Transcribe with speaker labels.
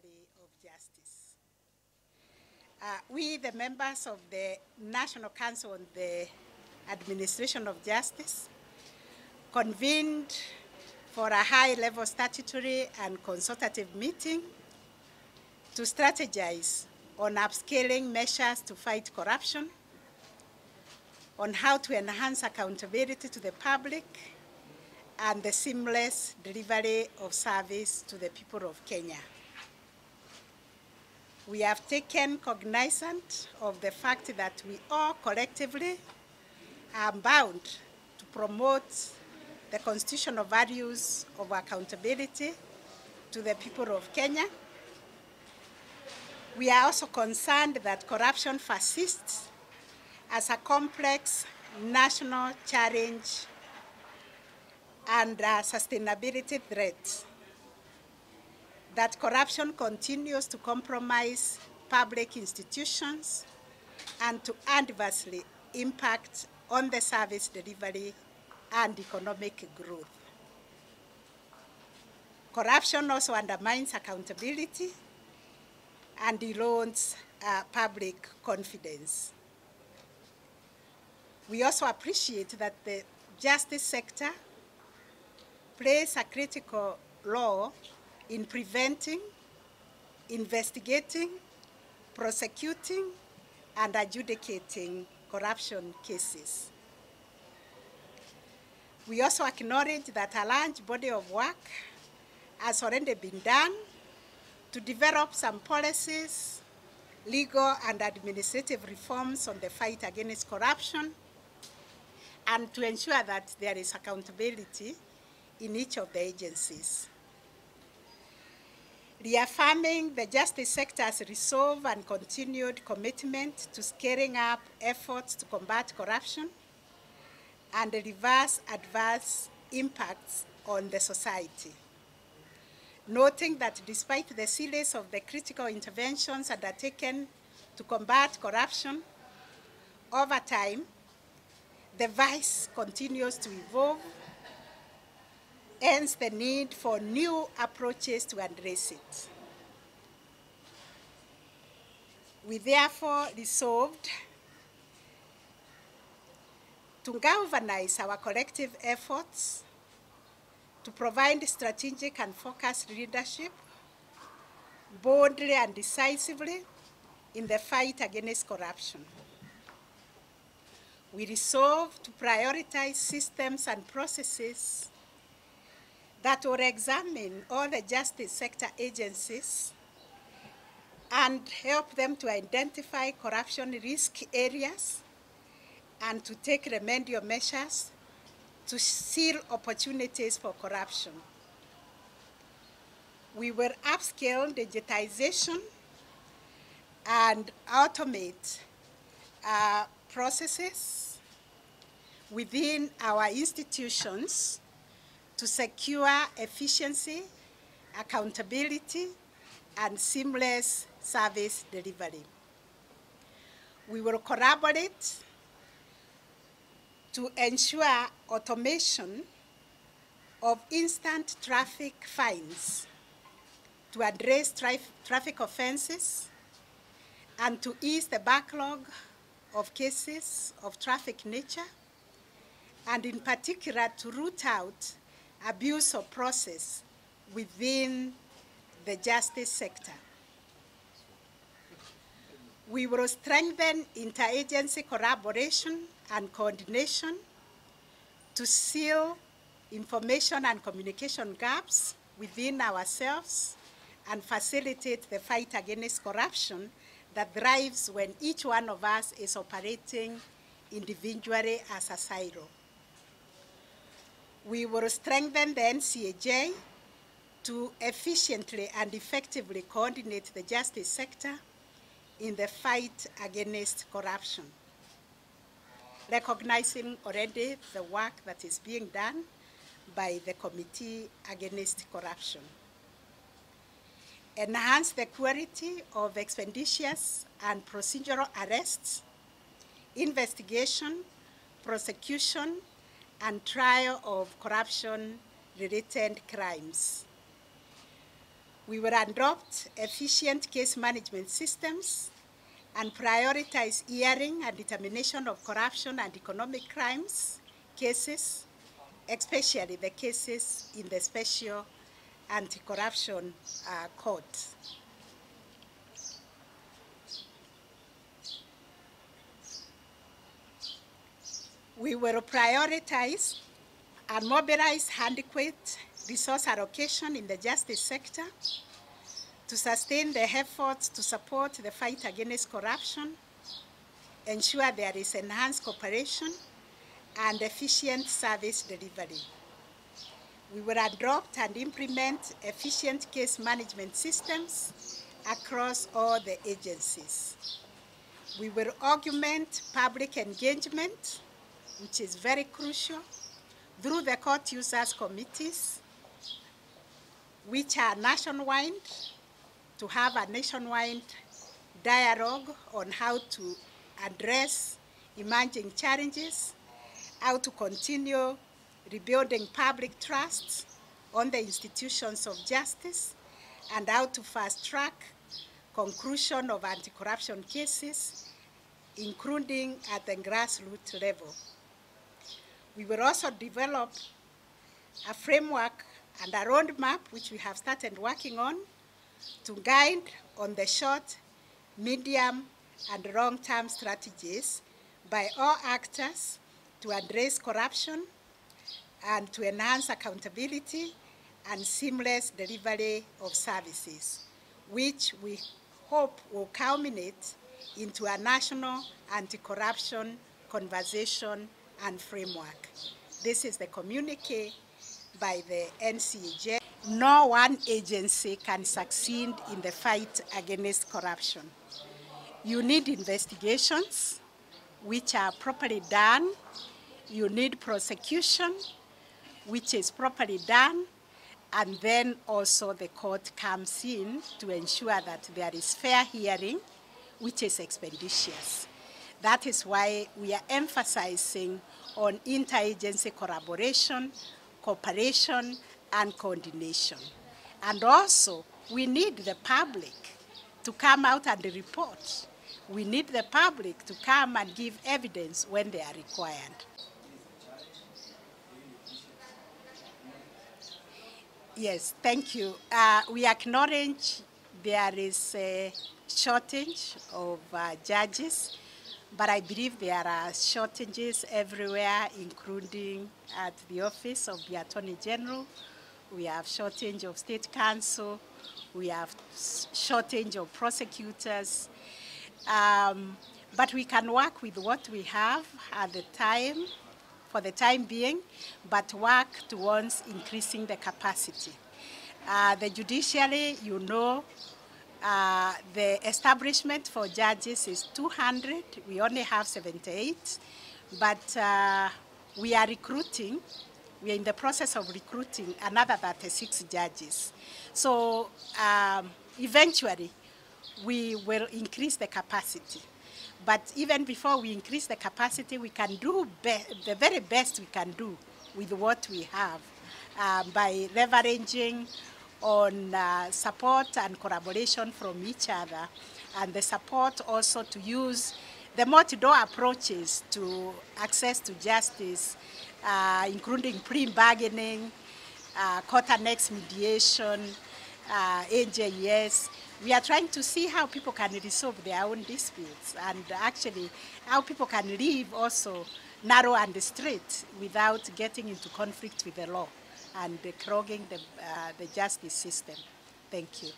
Speaker 1: delivery of justice. We, the members of the National Council on the Administration of Justice, convened for a high-level statutory and consultative meeting to strategize on upscaling measures to fight corruption, on how to enhance accountability to the public, and the seamless delivery of service to the people of Kenya. We have taken cognizance of the fact that we all collectively are bound to promote the constitutional values of accountability to the people of Kenya. We are also concerned that corruption persists as a complex national challenge and a sustainability threat, that corruption continues to compromise public institutions and to adversely impact on the service delivery and economic growth. Corruption also undermines accountability and erodes public confidence. We also appreciate that the justice sector plays a critical role in preventing, investigating, prosecuting, and adjudicating corruption cases. We also acknowledge that a large body of work has already been done to develop some policies, legal and administrative reforms on the fight against corruption, and to ensure that there is accountability in each of the agencies. Reaffirming the justice sector's resolve and continued commitment to scaling up efforts to combat corruption and reverse adverse impacts on the society. Noting that despite the series of the critical interventions undertaken to combat corruption, over time, the vice continues to evolve, hence the need for new approaches to address it. We therefore resolved to galvanize our collective efforts to provide strategic and focused leadership boldly and decisively in the fight against corruption. We resolved to prioritize systems and processes that will examine all the justice sector agencies and help them to identify corruption risk areas and to take remedial measures to seal opportunities for corruption. We will upscale digitization and automate processes within our institutions to secure efficiency, accountability, and seamless service delivery. We will collaborate to ensure automation of instant traffic fines to address traffic offenses and to ease the backlog of cases of traffic nature, and in particular to root out abuse of process within the justice sector. We will strengthen interagency collaboration and coordination to seal information and communication gaps within ourselves and facilitate the fight against corruption that thrives when each one of us is operating individually as a silo. We will strengthen the NCAJ to efficiently and effectively coordinate the justice sector in the fight against corruption, recognizing already the work that is being done by the Committee Against Corruption. Enhance the quality of expeditious and procedural arrests, investigation, prosecution, and trial of corruption-related crimes. We will adopt efficient case management systems and prioritize hearing and determination of corruption and economic crimes cases, especially the cases in the Special Anti-Corruption Court. We will prioritize and mobilize adequate resource allocation in the justice sector to sustain the efforts to support the fight against corruption, ensure there is enhanced cooperation and efficient service delivery. We will adopt and implement efficient case management systems across all the agencies. We will augment public engagement, which is very crucial, through the court users committees, which are nationwide, to have a nationwide dialogue on how to address emerging challenges, how to continue rebuilding public trust on the institutions of justice, and how to fast-track conclusion of anti-corruption cases, including at the grassroots level. We will also develop a framework and a roadmap, which we have started working on, to guide on the short, medium, and long-term strategies by all actors to address corruption and to enhance accountability and seamless delivery of services, which we hope will culminate into a national anti-corruption conversation and framework. This is the communique by the NCJ. No one agency can succeed in the fight against corruption. You need investigations, which are properly done. You need prosecution, which is properly done. And then also the court comes in to ensure that there is fair hearing, which is expeditious. That is why we are emphasizing on interagency collaboration, cooperation, and coordination. And also, we need the public to come out and report. We need the public to come and give evidence when they are required. Yes, thank you. We acknowledge there is a shortage of judges, but I believe there are shortages everywhere, including at the office of the Attorney General. We have shortage of state counsel. We have shortage of prosecutors. But we can work with what we have at the time, for the time being, but work towards increasing the capacity. The judiciary, you know, the establishment for judges is 200. We only have 78, but we are recruiting. We are in the process of recruiting another 36 judges. So eventually, we will increase the capacity. But even before we increase the capacity, we can do the very best we can do with what we have by leveraging on support and collaboration from each other, and the support also to use the multi-door approaches to access to justice, including pre-bargaining, court-annexed mediation, AJS. We are trying to see how people can resolve their own disputes, and actually how people can live also narrow and straight without getting into conflict with the law and clogging the justice system. Thank you.